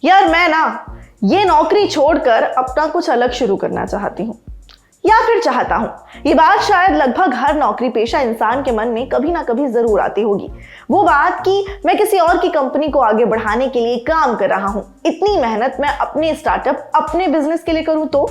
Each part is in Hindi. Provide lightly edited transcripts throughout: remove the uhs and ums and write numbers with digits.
यार मैं ना ये नौकरी छोड़कर अपना कुछ अलग शुरू करना चाहती हूँ या फिर चाहता हूँ। ये बात शायद लगभग हर नौकरी पेशा इंसान के मन में कभी ना कभी जरूर आती होगी। वो बात कि मैं किसी और की कंपनी को आगे बढ़ाने के लिए काम कर रहा हूँ, इतनी मेहनत मैं अपने स्टार्टअप अपने बिजनेस के लिए करूँ तो।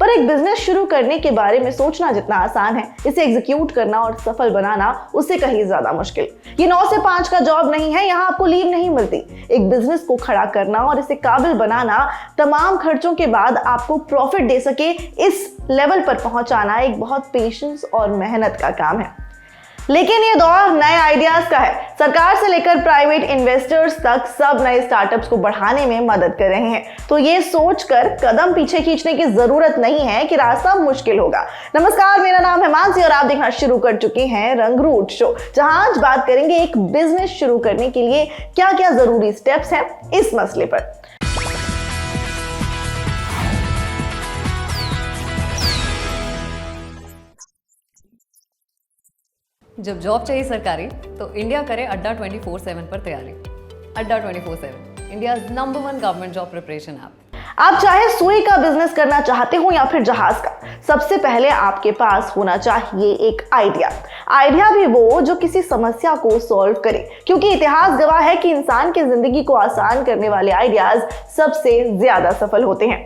पर एक बिजनेस शुरू करने के बारे में सोचना जितना आसान है, इसे एग्जीक्यूट करना और सफल बनाना उससे कहीं ज्यादा मुश्किल। ये 9 से 5 का जॉब नहीं है, यहाँ आपको लीव नहीं मिलती। एक बिजनेस को खड़ा करना और इसे काबिल बनाना, तमाम खर्चों के बाद आपको प्रॉफिट दे सके इस लेवल पर पहुंचाना एक बहुत पेशेंस और मेहनत का काम है। लेकिन ये दौर नए आइडियाज का है। सरकार से लेकर प्राइवेट इन्वेस्टर्स तक सब नए स्टार्टअप्स को बढ़ाने में मदद कर रहे हैं। तो ये सोचकर कदम पीछे खींचने की जरूरत नहीं है कि रास्ता मुश्किल होगा। नमस्कार, मेरा नाम है मानसी और आप देखना शुरू कर चुके हैं रंगरूट शो, जहां आज बात करेंगे एक बिजनेस शुरू करने के लिए क्या क्या जरूरी स्टेप्स हैं इस मसले पर। जब जॉब चाहिए सरकारी तो इंडिया करे अड्डा 24/7 पर तैयारी। अड्डा 24/7 India number 1 government job preparation app. आप चाहे सुई का बिजनेस करना चाहते हो या फिर जहाज का, सबसे पहले आपके पास होना चाहिए एक आइडिया भी वो जो किसी समस्या को सॉल्व करे, क्योंकि इतिहास गवाह है कि इंसान की जिंदगी को आसान करने वाले आइडियाज सबसे ज्यादा सफल होते हैं।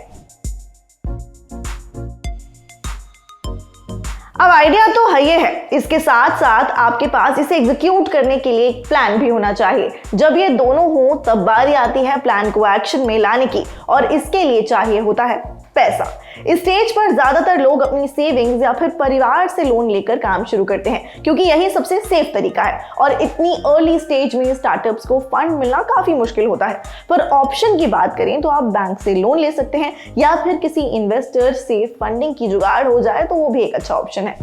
अब आइडिया तो है ये है, इसके साथ साथ आपके पास इसे एग्जीक्यूट करने के लिए एक प्लान भी होना चाहिए। जब ये दोनों हो तब बारी आती है प्लान को एक्शन में लाने की, और इसके लिए चाहिए होता है पैसा। इस स्टेज पर ज्यादातर लोग अपनी सेविंग्स या फिर परिवार से लोन लेकर काम शुरू करते हैं, क्योंकि यही सबसे सेफ तरीका है। और इतनी अर्ली स्टेज में स्टार्टअप्स को फंड मिलना काफी मुश्किल होता है। पर ऑप्शन की बात करें तो आप बैंक से लोन ले सकते हैं या फिर किसी इन्वेस्टर से फंडिंग की जुगाड़ हो जाए तो वो भी एक अच्छा ऑप्शन है।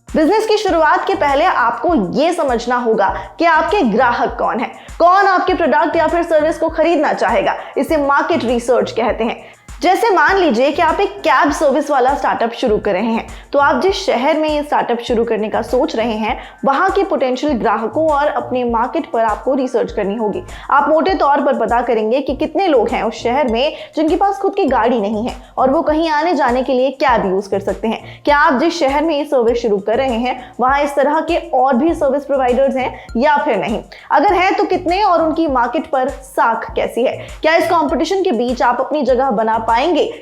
बिजनेस की शुरुआत के पहले आपको यह समझना होगा कि आपके ग्राहक कौन है, कौन आपके प्रोडक्ट या फिर सर्विस को खरीदना चाहेगा। इसे मार्केट रिसर्च कहते हैं। जैसे मान लीजिए कि आप एक कैब सर्विस वाला स्टार्टअप शुरू कर रहे हैं, तो आप जिस शहर में ये स्टार्टअप शुरू करने का सोच रहे हैं वहां के पोटेंशियल ग्राहकों और अपने मार्केट पर आपको रिसर्च करनी होगी। आप मोटे तौर पर पता करेंगे कि कितने लोग हैं उस शहर में जिनके पास खुद की गाड़ी नहीं है और वो कहीं आने जाने के लिए कैब यूज कर सकते हैं। क्या आप जिस शहर में ये सर्विस शुरू कर रहे हैं वहां इस तरह के और भी सर्विस प्रोवाइडर्स हैं या फिर नहीं? अगर है तो कितने, और उनकी मार्केट पर साख कैसी है? क्या इस कंपटीशन के बीच आप अपनी जगह बना पाएंगे?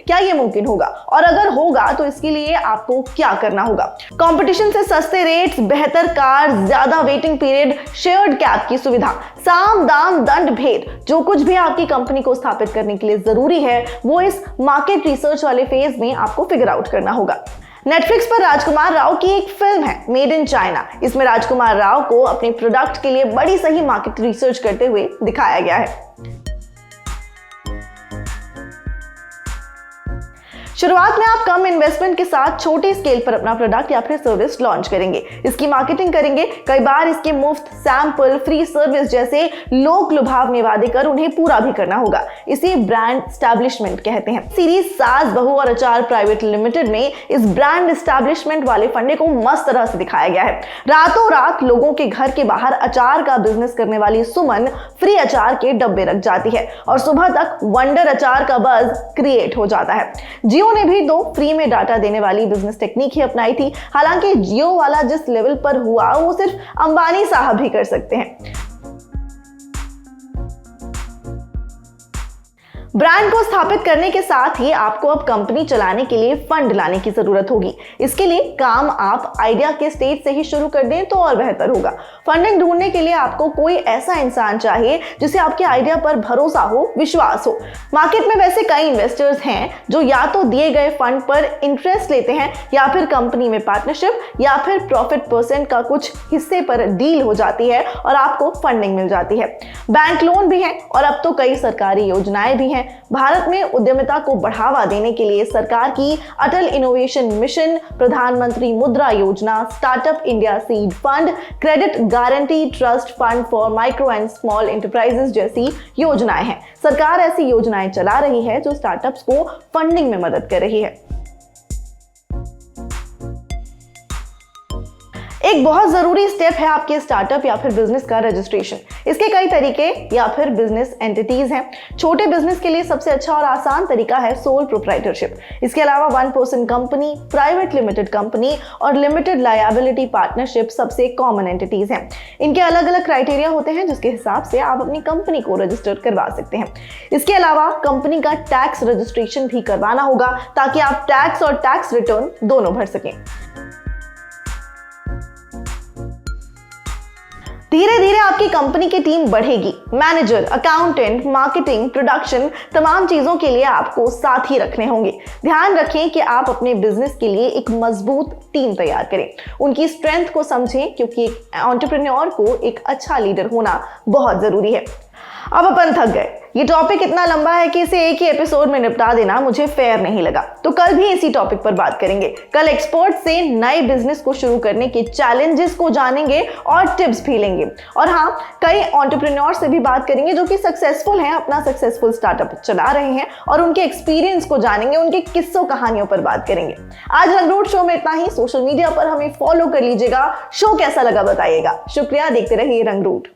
क्या ये मुमकिन होगा? और अगर होगा तो इसके लिए आपको क्या करना होगा? कंपटीशन से सस्ते रेट्स, बेहतर कार, ज्यादा वेटिंग पीरियड, शेयर्ड कैब की सुविधा, साम दाम दंड भेद, जो कुछ भी आपकी कंपनी को स्थापित करने के लिए जरूरी है वो इस मार्केट रिसर्च वाले फेज में आपको फिगर आउट करना होगा। नेटफ्लिक्स पर राजकुमार राव की एक फिल्म है मेड इन चाइना। इसमें राजकुमार राव को अपने प्रोडक्ट के लिए बड़ी सही मार्केट रिसर्च करते हुए दिखाया गया है। शुरुआत में आप कम इन्वेस्टमेंट के साथ छोटे स्केल पर अपना प्रोडक्ट या फिर सर्विस लॉन्च करेंगे, इसकी मार्केटिंग करेंगे। कई बार इसके मुफ्त सैंपल, फ्री सर्विस जैसे लोक लुभावने वादे कर उन्हें पूरा भी करना होगा। इसे ब्रांड एस्टैब्लिशमेंट कहते हैं। सीरीज सास बहू और अचार प्राइवेट लिमिटेड में इस ब्रांड एस्टैब्लिशमेंट वाले फंडे को मस्त तरह से दिखाया गया है। रातों रात लोगों के घर के बाहर अचार का बिजनेस करने वाली सुमन फ्री अचार के डब्बे रख जाती है और सुबह तक वंडर अचार का बज़ क्रिएट हो जाता है। जियो ने भी तो फ्री में डाटा देने वाली बिजनेस टेक्निक ही अपनाई थी। हालांकि जियो वाला जिस लेवल पर हुआ वो सिर्फ अंबानी साहब ही कर सकते हैं। ब्रांड को स्थापित करने के साथ ही आपको अब कंपनी चलाने के लिए फंड लाने की जरूरत होगी। इसके लिए काम आप आइडिया के स्टेज से ही शुरू कर दें तो और बेहतर होगा। फंडिंग ढूंढने के लिए आपको कोई ऐसा इंसान चाहिए जिसे आपके आइडिया पर भरोसा हो, विश्वास हो। मार्केट में वैसे कई इन्वेस्टर्स हैं जो या तो दिए गए फंड पर इंटरेस्ट लेते हैं या फिर कंपनी में पार्टनरशिप या फिर प्रॉफिट परसेंट का कुछ हिस्से पर डील हो जाती है और आपको फंडिंग मिल जाती है। बैंक लोन भी है और अब तो कई सरकारी योजनाएं भी हैं। भारत में उद्यमिता को बढ़ावा देने के लिए सरकार की अटल इनोवेशन मिशन, प्रधानमंत्री मुद्रा योजना, startup India seed fund, credit guarantee trust fund for micro and small enterprises जैसी योजनाएं हैं। सरकार ऐसी योजनाएं चला रही है जो स्टार्टअप्स को फंडिंग में मदद कर रही है। एक बहुत जरूरी स्टेप है आपके स्टार्टअप या फिर बिजनेस का रजिस्ट्रेशन। इसके कई तरीके या फिर बिजनेस एंटिटीज हैं। छोटे बिजनेस के लिए सबसे अच्छा और आसान तरीका है सोल प्रोप्राइटरशिप। इसके अलावा 1% कंपनी, प्राइवेट लिमिटेड कंपनी और लिमिटेड लायबिलिटी पार्टनरशिप सबसे कॉमन एंटिटीज हैं। इनके अलग अलग क्राइटेरिया होते हैं जिसके हिसाब से आप अपनी कंपनी को रजिस्टर करवा सकते हैं। इसके अलावा कंपनी का टैक्स रजिस्ट्रेशन भी करवाना होगा ताकि आप टैक्स और टैक्स रिटर्न दोनों भर सकें। धीरे धीरे आपकी कंपनी की टीम बढ़ेगी। मैनेजर, अकाउंटेंट, मार्केटिंग, प्रोडक्शन, तमाम चीजों के लिए आपको साथ ही रखने होंगे। ध्यान रखें कि आप अपने बिजनेस के लिए एक मजबूत टीम तैयार करें। उनकी स्ट्रेंथ को समझें क्योंकि एक एंटरप्रेन्योर को एक अच्छा लीडर होना बहुत जरूरी है। अब अपन थक गए। ये टॉपिक इतना लंबा है कि इसे एक ही एपिसोड में निपटा देना मुझे फेयर नहीं लगा, तो कल भी इसी टॉपिक पर बात करेंगे। कल एक्सपर्ट से नए बिजनेस को शुरू करने के चैलेंजेस को जानेंगे और टिप्स भी लेंगे। और हाँ, कई एंटरप्रेन्योर से भी बात करेंगे जो कि सक्सेसफुल हैं, अपना सक्सेसफुल स्टार्टअप चला रहे हैं, और उनके एक्सपीरियंस को जानेंगे, उनके किस्सों कहानियों पर बात करेंगे। आज रंगरूट शो में इतना ही। सोशल मीडिया पर हमें फॉलो कर लीजिएगा। शो कैसा लगा बताइएगा। शुक्रिया, देखते रहिए रंगरूट।